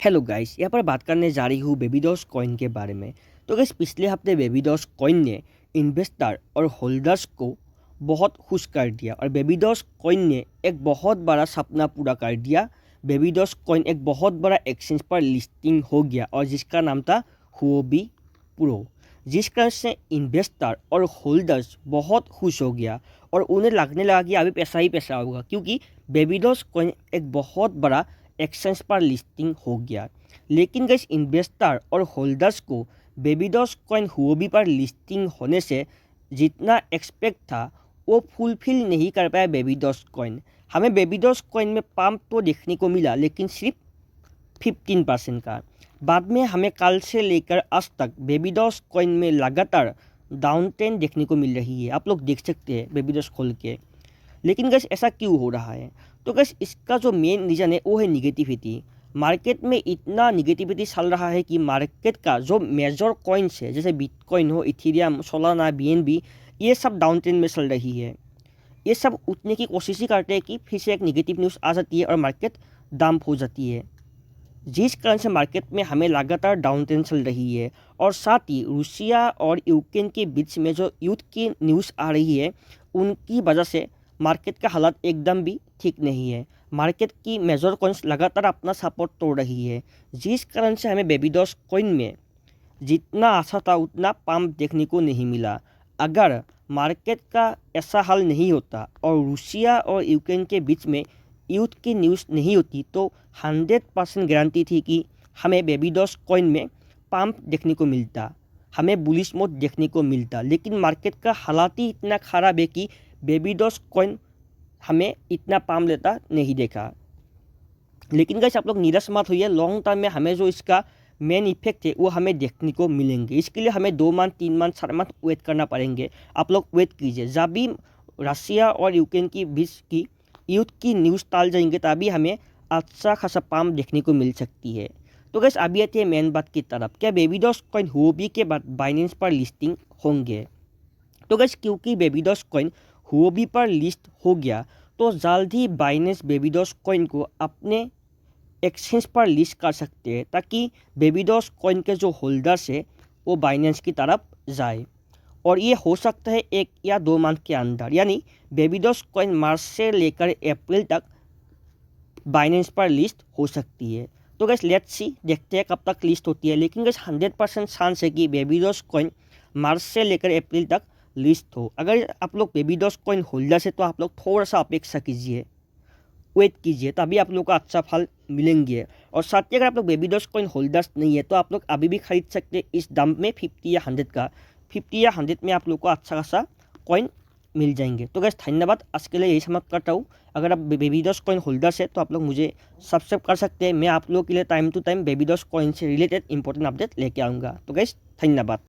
Hello guys, यहाँ पर बात करने जा रही हूँ बेबीडॉस कॉइन के बारे में। तो गाइस, पिछले हफ्ते बेबीडॉस कॉइन ने इन्वेस्टर और होल्डर्स को बहुत खुश कर दिया और बेबीडॉस कॉइन ने एक बहुत बड़ा सपना पूरा कर दिया। बेबीडॉस कॉइन एक बहुत बड़ा एक्सचेंज पर लिस्टिंग हो गया और जिसका नाम था हुओबी प्रो, जिस कारण से इन्वेस्टर और होल्डर्स बहुत खुश हो गया और उन्हें लगने लगा कि अभी पैसा ही पैसा होगा, क्योंकि बेबीडॉस कॉइन एक बहुत बड़ा एक्सचेंज पर लिस्टिंग हो गया। लेकिन गाइस, इन्वेस्टर और होल्डर्स को बेबीडॉस कॉइन हुओबी पर लिस्टिंग होने से जितना एक्सपेक्ट था वो फुलफिल नहीं कर पाया बेबीडॉस कॉइन। हमें बेबीडॉस कॉइन में पंप तो देखने को मिला, लेकिन सिर्फ 15% का। बाद में हमें कल से लेकर आज तक बेबीडॉस कॉइन में लगातार डाउन ट्रेंड देखने को मिल रही है। आप लोग देख सकते हैं बेबीडॉस खोल के। लेकिन गैस, ऐसा क्यों हो रहा है? तो गैस, इसका जो मेन रीज़न है वो है निगेटिविटी। मार्केट में इतना निगेटिविटी चल रहा है कि मार्केट का जो मेजर कॉइन्स है, जैसे बिटकॉइन हो, इथेरियम, सोलाना, बीएनबी, ये सब डाउन ट्रेंड में चल रही है। ये सब उठने की कोशिश ही करते हैं कि फिर से एक निगेटिव न्यूज़ आ जाती है और मार्केट डंप हो जाती है, जिस कारण से मार्केट में हमें लगातार डाउन ट्रेंड चल रही है। और साथ ही रूसिया और यूक्रेन के बीच में जो युद्ध की न्यूज़ आ रही है, उनकी वजह से मार्केट का हालत एकदम भी ठीक नहीं है। मार्केट की मेजर कॉइन्स लगातार अपना सपोर्ट तोड़ रही है, जिस कारण से हमें बेबीडॉस कॉइन में जितना आशा था उतना पंप देखने को नहीं मिला। अगर मार्केट का ऐसा हाल नहीं होता और रूसिया और यूक्रेन के बीच में युद्ध की न्यूज़ नहीं होती, तो 100% गारंटी थी कि हमें बेबीडॉस कॉइन में पंप देखने को मिलता, हमें बुलिश मोड देखने को मिलता। लेकिन मार्केट का हालात ही इतना ख़राब है कि बेबीडॉस कॉइन हमें इतना पंप लेता नहीं देखा। लेकिन गाइस, आप लोग निराश मत होइए। लॉन्ग टर्म में हमें जो इसका मेन इफेक्ट है वो हमें देखने को मिलेंगे। इसके लिए हमें 2 मंथ, 3 मंथ, 4 मंथ वेट करना पड़ेंगे। आप लोग वेट कीजिए। जब भी रशिया और यूक्रेन की बीच की युद्ध की न्यूज़ टाल जाएंगे, तभी हमें अच्छा खासा पंप देखने को मिल सकती है। तो गैस, अभी आते हैं मेन बात की तरफ। क्या बेबीडॉस कॉइन हुओबी के बाद बाइनेंस पर लिस्टिंग होंगे? तो गैस, क्योंकि बेबीडॉस कॉइन हुओबी पर लिस्ट हो गया, तो जल्द ही बाइनेंस बेबीडॉस कॉइन को अपने एक्सचेंज पर लिस्ट कर सकते हैं, ताकि बेबीडॉस कॉइन के जो होल्डर्स है वो बाइनेंस की तरफ जाए। और ये हो सकता है 1 या 2 मंथ के अंदर, यानी बेबीडॉस कॉइन मार्च से लेकर अप्रैल तक बाइनेंस पर लिस्ट हो सकती है। तो गैस, लेट्स सी, देखते हैं कब तक लिस्ट होती है। लेकिन गैस, 100% चांस है कि बेबीडॉस कॉइन मार्च से लेकर अप्रैल तक लिस्ट हो। अगर आप लोग बेबीडॉस कॉइन होल्डर्स है तो आप लोग थोड़ा सा अपेक्षा कीजिए, वेट कीजिए, तभी आप लोग को अच्छा फल मिलेंगे। और साथ ही अगर आप लोग बेबीडॉस कॉइन होल्डर्स नहीं है तो आप लोग अभी भी खरीद सकते हैं इस दाम में, 50 या 100 का। 50 या 100 में आप लोग को अच्छा खासा कॉइन मिल जाएंगे। तो गैस, धन्यवाद। आज के लिए यही समाप्त करता हूँ। अगर आप बेबीडॉस कॉइन होल्डर्स है तो आप लोग मुझे सब्सक्राइब कर सकते हैं। मैं आप लोगों के लिए टाइम टू टाइम बेबीडॉस कॉइन से रिलेटेड इंपॉर्टेंट अपडेट लेके आऊँगा। तो गैस, धन्यवाद।